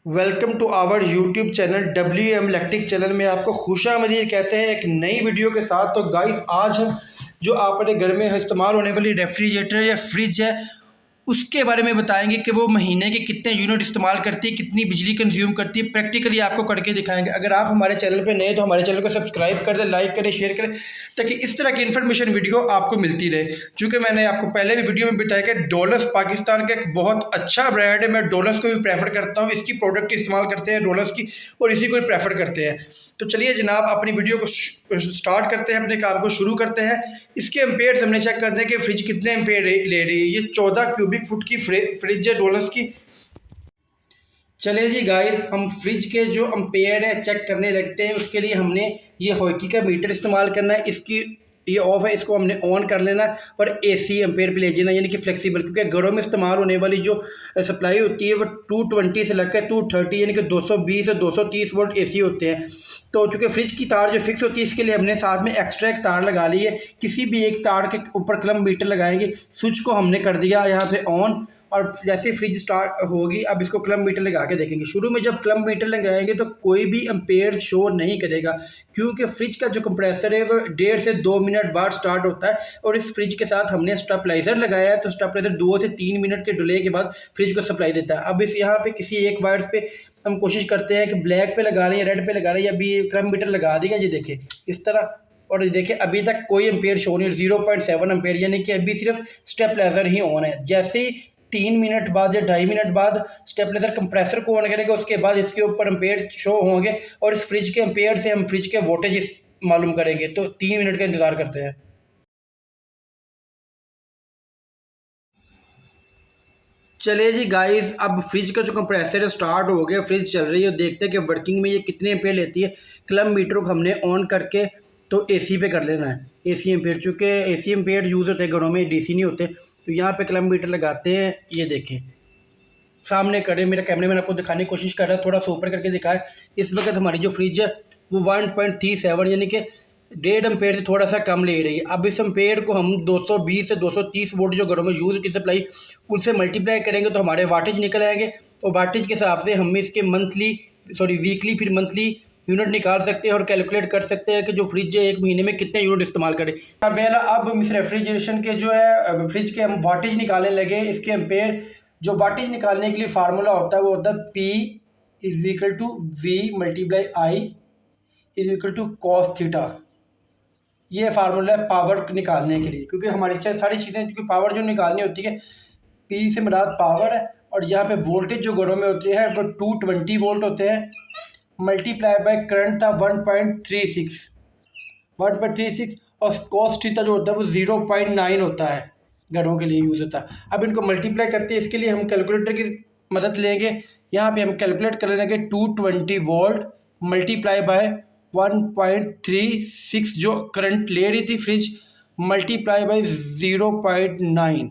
Welcome to our YouTube channel WM electric channel में आपको खुशामदीद कहते हैं एक नई वीडियो के साथ। तो गाइस आज हम जो अपने घर में इस्तेमाल होने वाली रेफ्रिजरेटर या फ्रिज है उसके बारे में बताएंगे कि वो महीने के कितने यूनिट इस्तेमाल करती है, कितनी बिजली कंज्यूम करती है, प्रैक्टिकली आपको करके दिखाएंगे। अगर आप हमारे चैनल पे नए हैं तो हमारे चैनल को सब्सक्राइब कर दें, लाइक करें, शेयर करें ताकि इस तरह की इन्फॉर्मेशन वीडियो आपको मिलती रहे। चूँकि मैंने आपको पहले भी वीडियो में बताया कि डोलस पाकिस्तान का एक बहुत अच्छा ब्रांड है। मैं डोलस को भी प्रेफर करता हूँ, इसकी प्रोडक्ट इस्तेमाल करते हैं डोलस की, और इसी को भी प्रेफर करते हैं। तो चलिए जनाब अपनी वीडियो को स्टार्ट करते हैं, अपने काम को शुरू करते हैं। इसके एम्पेयर हमने चेक करने के फ्रिज कितने एम्पेयर ले रही है। ये 14 क्यूबिक फुट की फ्रिज है डोलस की। चले जी गाइस हम फ्रिज के जो एम्पेयर है चेक करने लगते हैं। उसके लिए हमने ये होकी का मीटर इस्तेमाल करना है। इसकी ये ऑफ है, इसको हमने ऑन कर लेना और AC एम्पेयर पे ले जाना, यानी कि फ्लेक्सिबल, क्योंकि घरों में इस्तेमाल होने वाली जो सप्लाई होती है वो 220 से लेकर 230 यानी कि 220 से 230 वोल्ट AC होते हैं। तो चूँकि फ्रिज की तार जो फिक्स होती है इसके लिए हमने साथ में एक्स्ट्रा एक तार लगा ली है। किसी भी एक तार के ऊपर क्लम मीटर लगाएंगे, स्विच को हमने कर दिया यहाँ पे ऑन, और जैसे फ्रिज स्टार्ट होगी अब इसको क्लम मीटर लगा के देखेंगे। शुरू में जब क्लम मीटर लगाएंगे तो कोई भी एम्पेयर शो नहीं करेगा, क्योंकि फ्रिज का जो कंप्रेसर है वो 1.5 से 2 मिनट बाद स्टार्ट होता है। और इस फ्रिज के साथ हमने स्टेबलाइजर लगाया है, तो स्टेबलाइजर 2 से 3 मिनट के डिले के बाद फ्रिज को सप्लाई देता है। अब इस यहाँ पे किसी एक वायर पे हम कोशिश करते हैं कि ब्लैक पे लगा लें या रेड पे लगा लें, या अभी क्लम मीटर लगा देगा ये देखें इस तरह। और देखिए अभी तक कोई एम्पेयर शो नहीं, 0.7 एम्पेयर, यानी कि अभी सिर्फ स्टेबलाइजर ही ऑन है। जैसे ही 3 मिनट बाद या 2.5 मिनट बाद स्टेबलाइजर कंप्रेसर को ऑन करेगा, उसके बाद इसके ऊपर एम्पेयर शो होंगे और इस फ्रिज के एम्पेयर से हम फ्रिज के वोल्टेज मालूम करेंगे। तो 3 मिनट का इंतज़ार करते हैं। चलिए जी गाइस अब फ्रिज का जो कंप्रेसर है स्टार्ट हो गया, फ्रिज चल रही है। देखते हैं कि वर्किंग में ये कितने एम्पेयर लेती है। क्लम मीटर को हमने ऑन करके तो AC पे कर लेना है। AC एम्पेयर, चूँकि AC एम्पेयर यूज़ होते हैं घरों में, DC नहीं होते। तो यहाँ पे क्लम मीटर लगाते हैं, ये देखें सामने करे, मेरा कैमरे मैन आपको दिखाने की कोशिश कर रहा है, थोड़ा सा ऊपर करके दिखाए। इस वक्त हमारी जो फ्रिज है वो 1.37 यानी कि 1.5 एम्पेयर से थोड़ा सा कम ले रही है। अब इस एम्पेयर को हम 220 से 230 वोल्ट जो घरों में यूज़ की सप्लाई उनसे मल्टीप्लाई करेंगे तो हमारे वाटेज निकल आएंगे। और वाटेज के हिसाब से हम इसके वीकली फिर मंथली यूनिट निकाल सकते हैं और कैलकुलेट कर सकते हैं कि जो फ्रिज है एक महीने में कितने यूनिट इस्तेमाल करे। अब इस रेफ्रिजरेशन के जो है फ्रिज के हम वाटेज निकालने लगे। इसके एम्पेयर जो वाटेज निकालने के लिए फार्मूला होता है वो होता है P is equal to V multiply I is equal to cos theta. ये फार्मूला है पावर निकालने के लिए, क्योंकि हमारी सारी चीज़ें, क्योंकि पावर जो निकालनी होती है P से मुराद पावर है, और यहाँ पे वोल्टेज जो घरों में होती है वो 220 वोल्ट होते हैं, मल्टीप्लाई बाय करंट था 1.36 और कॉस थीटा जो होता है वो 0.9 होता है, घरों के लिए यूज़ होता है। अब इनको मल्टीप्लाई करते हैं, इसके लिए हम कैलकुलेटर की मदद लेंगे। यहाँ पे हम कैलकुलेट कर लेंगे 220 वोल्ट मल्टीप्लाई बाय 1.36 जो करंट ले रही थी फ्रिज, मल्टीप्लाई बाय 0.9,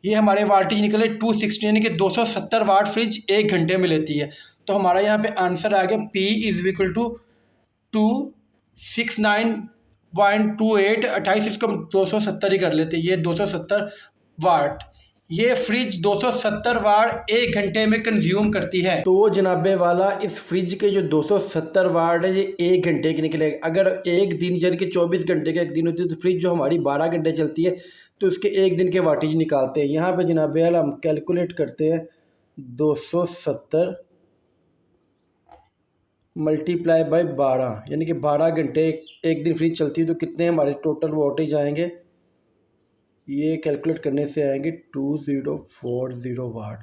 ये हमारे वाटेज निकले 260, यानी कि 270 वाट फ्रिज 1 घंटे में लेती है। तो हमारा यहाँ पे आंसर आ गया P इज इक्वल टू 269.28, 28 इसको हम 270 ही कर लेते हैं, ये 270 वाट। ये फ्रिज 270 वाट 1 घंटे में कंज्यूम करती है। तो जनाबे वाला इस फ्रिज के जो 270 वाट है ये 1 घंटे के निकलेगा। अगर एक दिन यानी कि 24 घंटे का एक दिन होती है तो फ्रिज जो हमारी 12 घंटे चलती है तो उसके एक दिन के वाटेज निकालते हैं। यहाँ पे जनाबे वाला हम कैलकुलेट करते हैं 270 मल्टीप्लाई बाय 12, यानी कि 12 घंटे एक दिन फ्रिज चलती है तो कितने हमारे टोटल वोल्टेज आएंगे। ये कैलकुलेट करने से आएंगे 2040 वाट।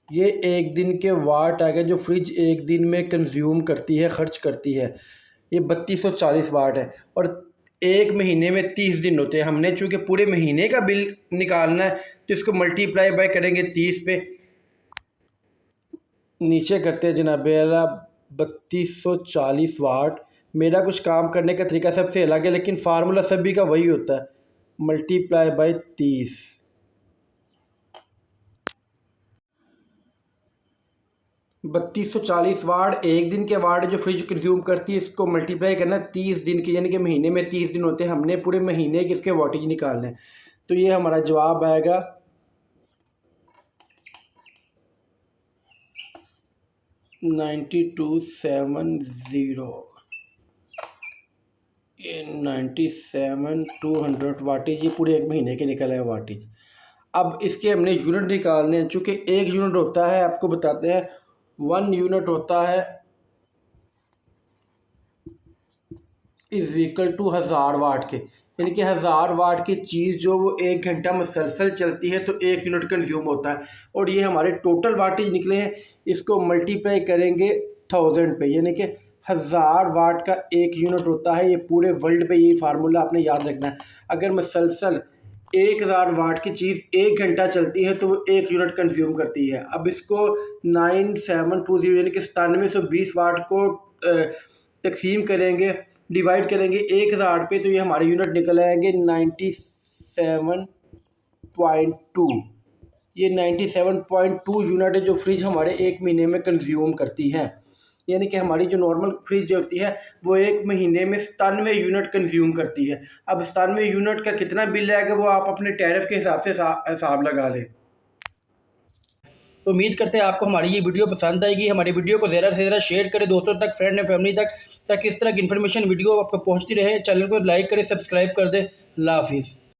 ये एक दिन के वाट आ गए जो फ्रिज एक दिन में कंज्यूम करती है, खर्च करती है। ये 3240 वाट है। और एक महीने में 30 दिन होते हैं। हमने चूँकि पूरे महीने का बिल निकालना है तो इसको मल्टीप्लाई बाय करेंगे 30 पे, नीचे करते हैं जनाब 3240 वाट। मेरा कुछ काम करने का तरीका सबसे अलग है, लेकिन फार्मूला सभी का वही होता है, मल्टीप्लाई बाय 30। 3240 वाट एक दिन के वाट जो फ्रिज कंज्यूम करती है, इसको मल्टीप्लाई करना 30 दिन के, यानी कि महीने में 30 दिन होते हैं। हमने पूरे महीने के इसके वाटेज निकालने हैं। तो ये हमारा जवाब आएगा 9270, ये 97,200 वाटेज, ये पूरे एक महीने के निकल है वाटेज। अब इसके हमने यूनिट निकालने हैं, चूँकि एक यूनिट होता है, आपको बताते हैं 1 यूनिट होता है इज़ इक्वल टू 1000 वाट के, यानी कि 1000 वाट की चीज़ जो वो 1 घंटा मुसलसल चलती है तो 1 यूनिट कंज्यूम होता है। और ये हमारे टोटल वाटेज निकले हैं, इसको मल्टीप्लाई करेंगे 1000 पे, यानी कि 1000 वाट का 1 यूनिट होता है। ये पूरे वर्ल्ड पे यही फार्मूला आपने याद रखना है। अगर मुसलसल 1000 वाट की चीज़ 1 घंटा चलती है तो वो 1 यूनिट कंज्यूम करती है। अब इसको 9720 यानी कि 9720 वाट को तकसीम करेंगे, डिवाइड करेंगे 1000 पे, तो ये हमारे यूनिट निकल आएंगे 97.2। ये 97.2 यूनिट है जो फ्रिज हमारे एक महीने में कंज्यूम करती है। यानी कि हमारी जो नॉर्मल फ्रिज होती है वो एक महीने में 97 यूनिट कंज्यूम करती है। अब 97 यूनिट का कितना बिल आएगा वो आप अपने टैरिफ के हिसाब से हिसाब लगा लें। तो उम्मीद करते हैं आपको हमारी ये वीडियो पसंद आएगी। हमारी वीडियो को ज़्यादा से ज़्यादा शेयर करें दोस्तों तक, फ्रेंड एंड फैमिली तक, ताकि इस तरह की इन्फॉर्मेशन वीडियो आपको पहुंचती रहे। चैनल को लाइक करें, सब्सक्राइब कर दें। अल्लाह हाफिज़।